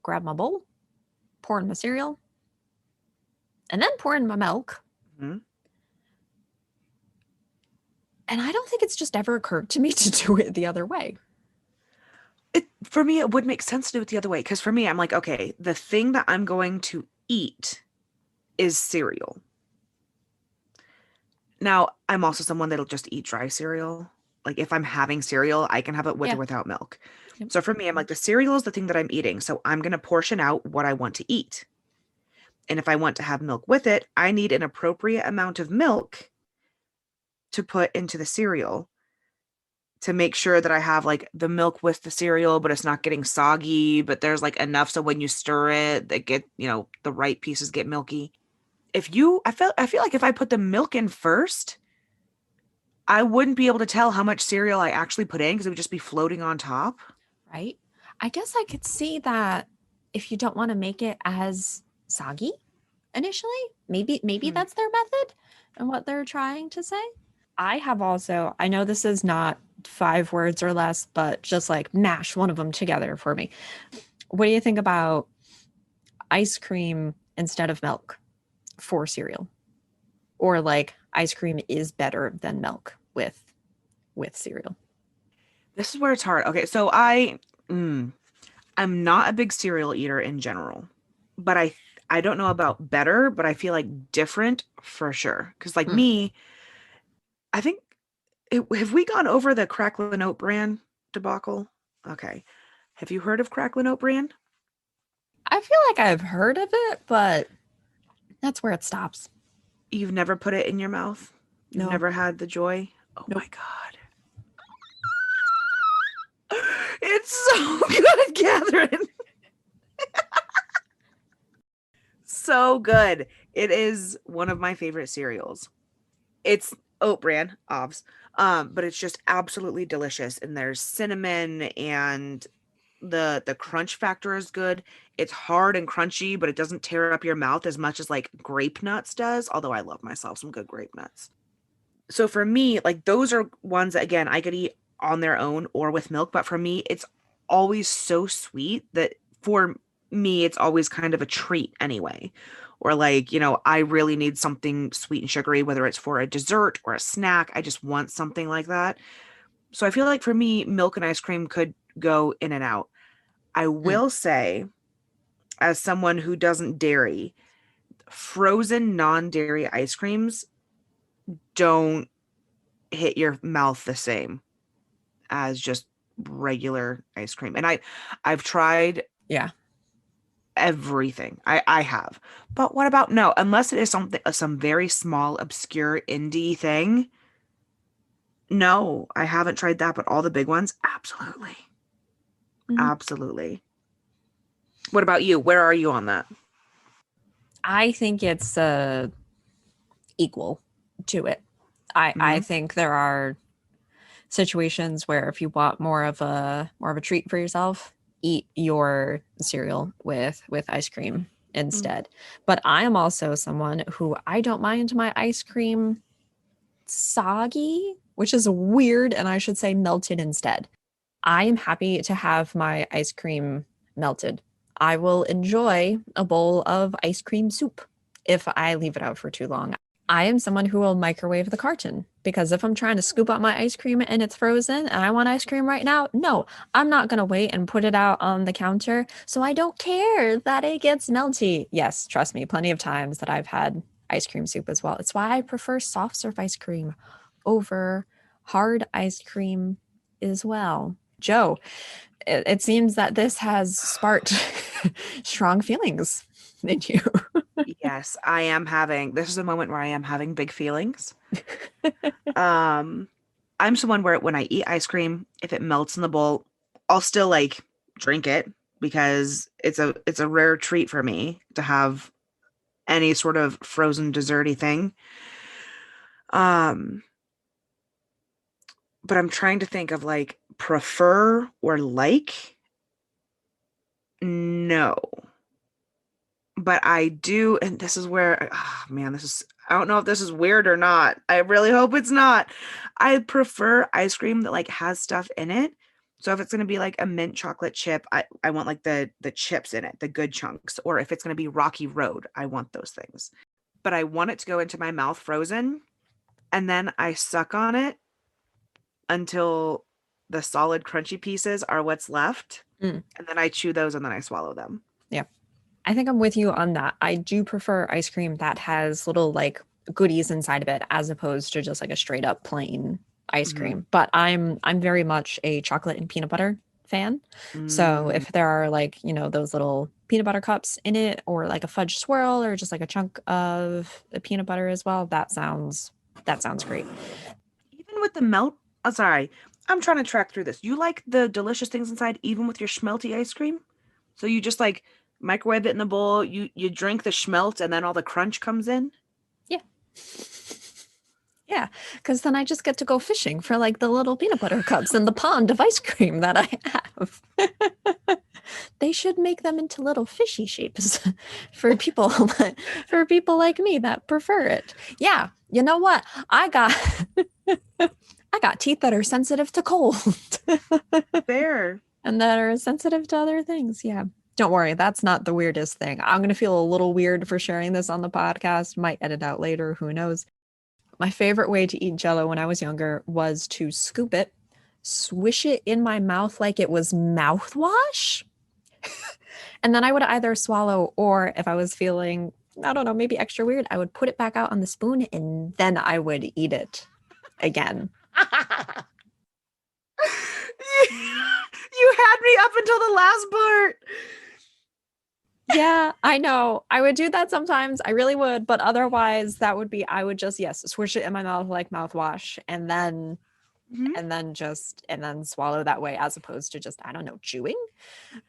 grab my bowl, pour in my cereal, and then pour in my milk. Mhm. And I don't think it's just ever occurred to me to do it the other way. For me, it would make sense to do it the other way because for me, I'm like, okay, the thing that I'm going to eat is cereal. Now, I'm also someone that'll just eat dry cereal. Like if I'm having cereal, I can have it with or Yeah. without milk. Yep. So for me, I'm like, the cereal is the thing that I'm eating. So I'm going to portion out what I want to eat. And if I want to have milk with it, I need an appropriate amount of milk to put into the cereal to make sure that I have like the milk with the cereal, but it's not getting soggy, but there's like enough so when you stir it, that get, the right pieces get milky. I feel like if I put the milk in first, I wouldn't be able to tell how much cereal I actually put in because it would just be floating on top. Right? I guess I could see that if you don't want to make it as soggy initially, maybe Hmm. that's their method and what they're trying to say. I have also, I know this is not 5 words or less, but just like mash one of them together for me. What do you think about ice cream instead of milk for cereal, or like ice cream is better than milk with cereal. This is where it's hard. Okay, so mm, I'm not a big cereal eater in general, but I don't know about better, but I feel like different for sure. Because like Mm. me, I think have we gone over the Cracklin' Oat Bran debacle? Okay, have you heard of Cracklin' Oat Bran? I feel like I've heard of it, but that's where it stops. You've never put it in your mouth? You've No, never had the joy? Oh my nope. God. It's so good, Catherine. So good. It is one of my favorite cereals. It's oat bran, obvs. But it's just absolutely delicious. And there's cinnamon and the crunch factor is good. It's hard and crunchy, but it doesn't tear up your mouth as much as like grape nuts does, although I love myself some good grape nuts. So for me, like those are ones that again I could eat on their own or with milk, but for me it's always so sweet that for me it's always kind of a treat anyway. Or like, I really need something sweet and sugary, whether it's for a dessert or a snack. I just want something like that. So I feel like for me, milk and ice cream could go in and out. I Mm. will say, as someone who doesn't dairy, frozen non-dairy ice creams don't hit your mouth the same as just regular ice cream. And I've tried Yeah. everything. I have. But what about no, unless it is something some very small obscure indie thing? No, I haven't tried that, but all the big ones, absolutely. Mhm. Absolutely. What about you? Where are you on that? I think it's equal to it. I Hmm. think there are situations where if you want more of a treat for yourself, eat your cereal with ice cream instead. But I am also someone who I don't mind my ice cream soggy, which is weird, and I should say melted instead. I am happy to have my ice cream melted. I will enjoy a bowl of ice cream soup if I leave it out for too long. I am someone who will microwave the carton because if I'm trying to scoop out my ice cream and it's frozen and I want ice cream right now, no, I'm not going to wait and put it out on the counter. So I don't care that it gets melty. Yes, trust me, plenty of times that I've had ice cream soup as well. It's why I prefer soft serve ice cream over hard ice cream as well. Joe, it seems that this has sparked strong feelings in you. Yes, I am having this is a moment where I am having big feelings. Um, I'm someone where when I eat ice cream, if it melts in the bowl, I'll still like drink it because it's a rare treat for me to have any sort of frozen desserty thing. Um, but I'm trying to think of like prefer or like. No. But I do, and this is where, man, I don't know if this is weird or not. I really hope it's not. I prefer ice cream that like has stuff in it. So if it's gonna be like a mint chocolate chip, I want like the chips in it, the good chunks. Or if it's gonna be Rocky Road, I want those things. But I want it to go into my mouth frozen, and then I suck on it until the solid crunchy pieces are what's left, Mm, and then I chew those and then I swallow them. yeah. I think I'm with you on that. I do prefer ice cream that has little like goodies inside of it as opposed to just like a straight up plain ice Hmm. cream. But I'm very much a chocolate and peanut butter fan. So Mm. if there are like, those little peanut butter cups in it or like a fudge swirl or just like a chunk of the peanut butter as well, that sounds great. Even with the melt, oh, sorry, I'm trying to track through this. You like the delicious things inside, even with your schmelty ice cream? So you just like microwave it in the bowl, you drink the schmelt, and then all the crunch comes in? Yeah. Yeah, because then I just get to go fishing for like the little peanut butter cups in the pond of ice cream that I have. They should make them into little fishy shapes for people for people like me that prefer it. Yeah, you know what? I got teeth that are sensitive to cold Fair. and that are sensitive to other things. Yeah. Don't worry, that's not the weirdest thing. I'm going to feel a little weird for sharing this on the podcast. Might edit out later, who knows. My favorite way to eat jello when I was younger was to scoop it, swish it in my mouth like it was mouthwash, and then I would either swallow or if I was feeling, I don't know, maybe extra weird, I would put it back out on the spoon and then I would eat it again. You had me up until the last part. Yeah, I know. I would do that sometimes. I really would, but otherwise that would be I would just yes, swish it in my mouth like mouthwash Mhm. and then swallow that way as opposed to just I don't know, chewing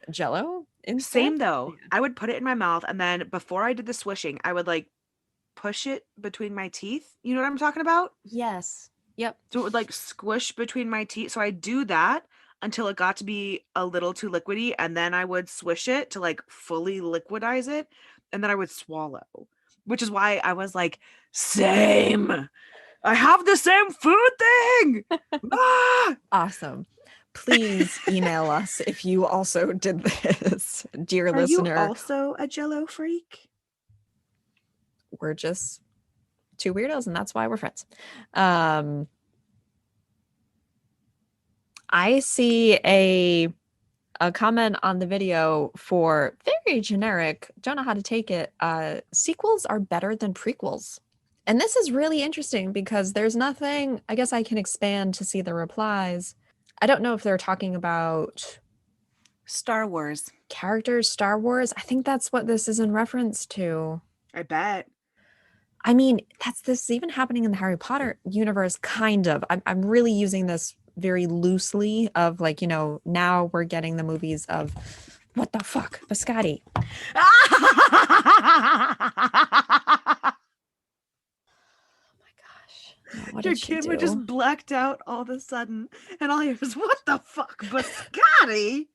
jello instead. Same though. Yeah. I would put it in my mouth and then before I did the swishing, I would like push it between my teeth. You know what I'm talking about? Yes. Yep. So it would like squish between my teeth. So I do that until it got to be a little too liquidy and then I would swish it to like fully liquidize it and then I would swallow. Which is why I was like, same. I have the same food thing. Ah! Awesome. Please email us if you also did this, dear Are you listener. also a jello freak? We're just two weirdos, and that's why we're friends. Um, I see a comment on the video for very generic, don't know how to take it. Sequels are better than prequels. And this is really interesting because there's nothing, I guess I can expand to see the replies. I don't know if they're talking about Star Wars. characters, Star Wars. I think that's what this is in reference to. I bet. I mean, this is even happening in the Harry Potter universe, kind of. I'm really using this very loosely of like, now we're getting the movies of what the fuck, Biscotti. Oh my gosh. No, what Your did she camera just do? blacked out all of a sudden, and all I hear is, what the fuck, biscotti?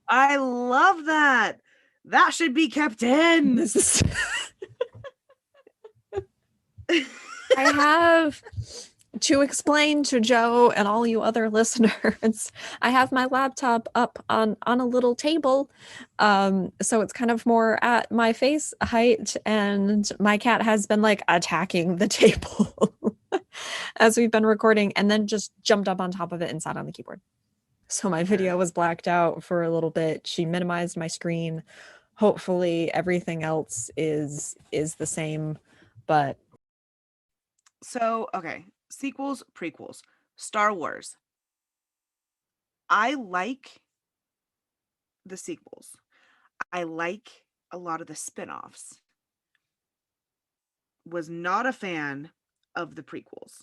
I love that. That should be kept in. This is I have to explain to Joe and all you other listeners, I have my laptop up on a little table, so it's kind of more at my face height, and my cat has been like attacking the table as we've been recording, and then just jumped up on top of it and sat on the keyboard. So my video was blacked out for a little bit. She minimized my screen. Hopefully everything else is the same, but So, okay, sequels, prequels, Star Wars. I like the sequels. I like a lot of the spin-offs. Was not a fan of the prequels.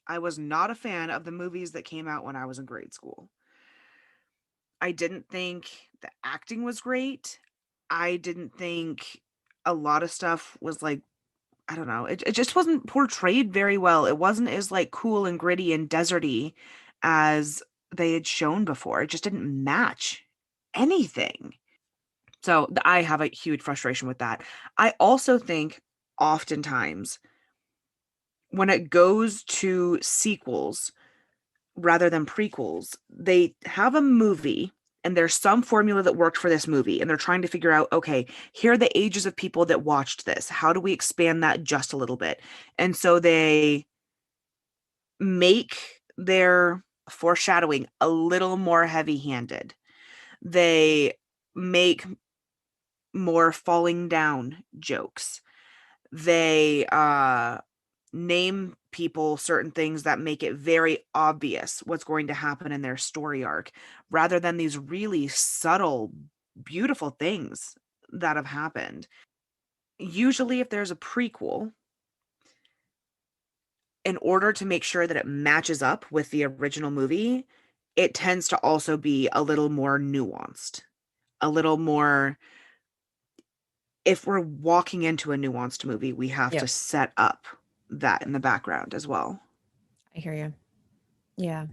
I was not a fan of the movies that came out when I was in grade school. I didn't think the acting was great. I didn't think a lot of stuff was like, I don't know, it just wasn't portrayed very well. It wasn't as like cool and gritty and deserty as they had shown before. It just didn't match anything. So I have a huge frustration with that. I also think oftentimes when it goes to sequels, rather than prequels. They have a movie and there's some formula that worked for this movie and they're trying to figure out, okay, here are the ages of people that watched this. How do we expand that just a little bit? And so they make their foreshadowing a little more heavy-handed. They make more falling down jokes. They name people certain things that make it very obvious what's going to happen in their story arc rather than these really subtle, beautiful things that have happened. Usually, if there's a prequel, in order to make sure that it matches up with the original movie, it tends to also be a little more nuanced, a little more. If we're walking into a nuanced movie, we have to yep, set up that in the background as well. I hear you. Yeah.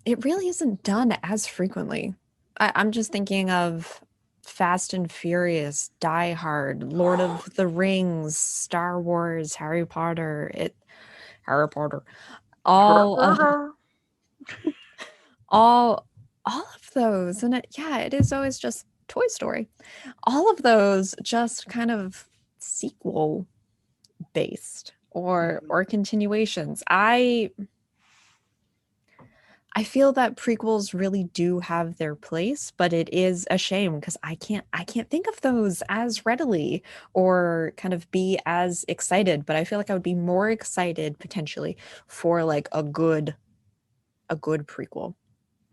It really isn't done as frequently. I'm just thinking of Fast and Furious, Die Hard, Lord of the Rings, Star Wars, Harry Potter, all of all all of those. And yeah, it is always just Toy Story. All of those just kind of sequel based or continuations. I feel that prequels really do have their place, but it is a shame because I can't think of those as readily or kind of be as excited, but I feel like I would be more excited potentially for like a good prequel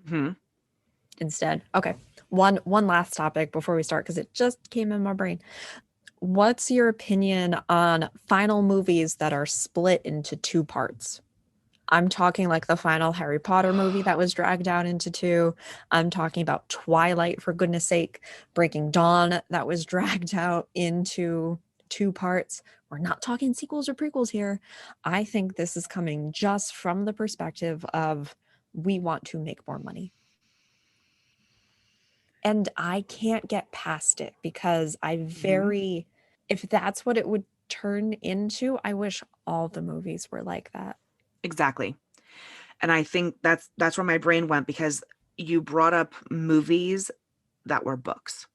Hmm. instead. Okay. One last topic before we start because it just came in my brain. What's your opinion on final movies that are split into two parts? I'm talking like the final Harry Potter movie that was dragged out into two. I'm talking about Twilight, for goodness sake, Breaking Dawn that was dragged out into two parts. We're not talking sequels or prequels here. I think this is coming just from the perspective of we want to make more money. And I can't get past it because Hmm. if that's what it would turn into, I wish all the movies were like that. Exactly. And I think that's where my brain went because you brought up movies that were books.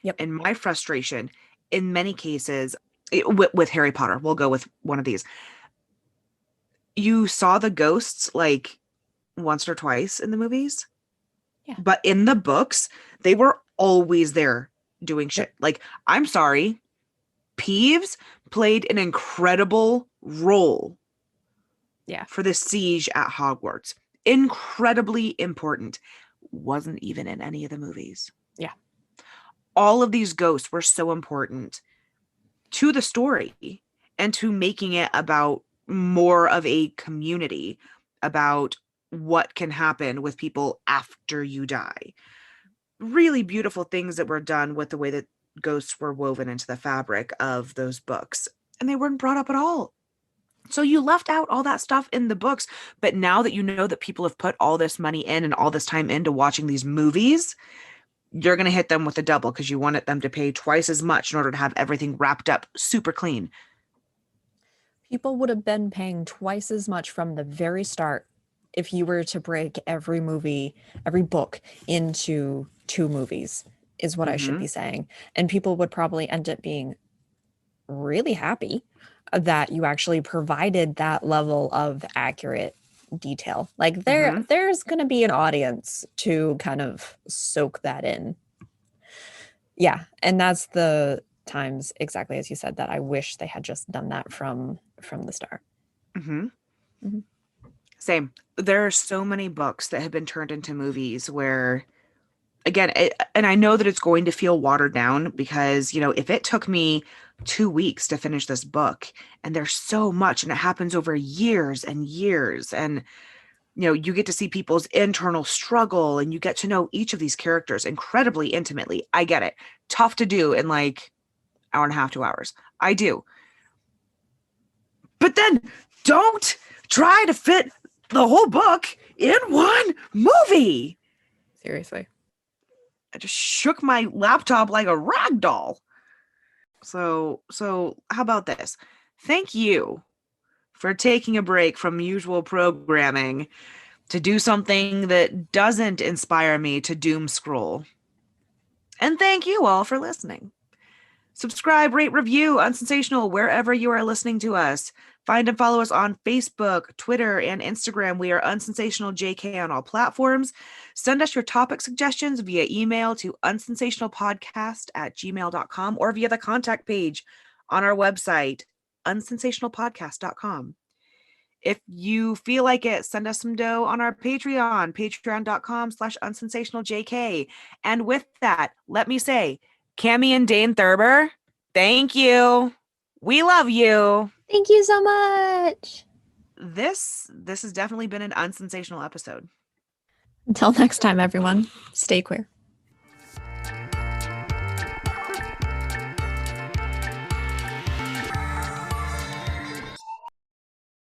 Yep. And my frustration in many cases with Harry Potter, we'll go with one of these. You saw the ghosts like once or twice in the movies, Yeah. but in the books, they were always there doing Yep. shit. Like, I'm sorry, Peeves played an incredible role Yeah. for the siege at Hogwarts. Incredibly important. Wasn't even in any of the movies. Yeah. All of these ghosts were so important to the story and to making it about more of a community, about what can happen with people after you die. Really beautiful things that were done with the way that ghosts were woven into the fabric of those books. And they weren't brought up at all. So you left out all that stuff in the books, but now that you know that people have put all this money in and all this time into watching these movies, you're going to hit them with a double because you wanted them to pay twice as much in order to have everything wrapped up super clean. People would have been paying twice as much from the very start if you were to break every movie, every book into two movies, is what I should Mm-hmm. be saying. And people would probably end up being really happy that you actually provided that level of accurate detail. Like Mm-hmm. there's going to be an audience to kind of soak that in. Yeah, and that's the times exactly as you said that I wish they had just done that from the start. Mm-hmm. Mhm. Same. There are so many books that have been turned into movies where, again, and I know that it's going to feel watered down because, if it took me 2 weeks to finish this book and there's so much and it happens over years and years, and, you get to see people's internal struggle and you get to know each of these characters incredibly intimately. I get it. Tough to do in like hour and a half, 2 hours. I do. But then don't try to fit the whole book in one movie. Seriously. I just shook my laptop like a rag doll. So how about this? Thank you for taking a break from usual programming to do something that doesn't inspire me to doom scroll. And thank you all for listening. Subscribe, rate, review Unsensational wherever you are listening to us. Find and follow us on Facebook, Twitter, and Instagram. We are UnsensationalJK on all platforms. Send us your topic suggestions via email to unsensationalpodcast@gmail.com or via the contact page on our website, unsensationalpodcast.com. If you feel like it, send us some dough on our Patreon, patreon.com/unsensationaljk. And with that, let me say, Cami and Dane Thurber, thank you. We love you. Thank you so much. This has definitely been an unsensational episode. Until next time, everyone, stay queer.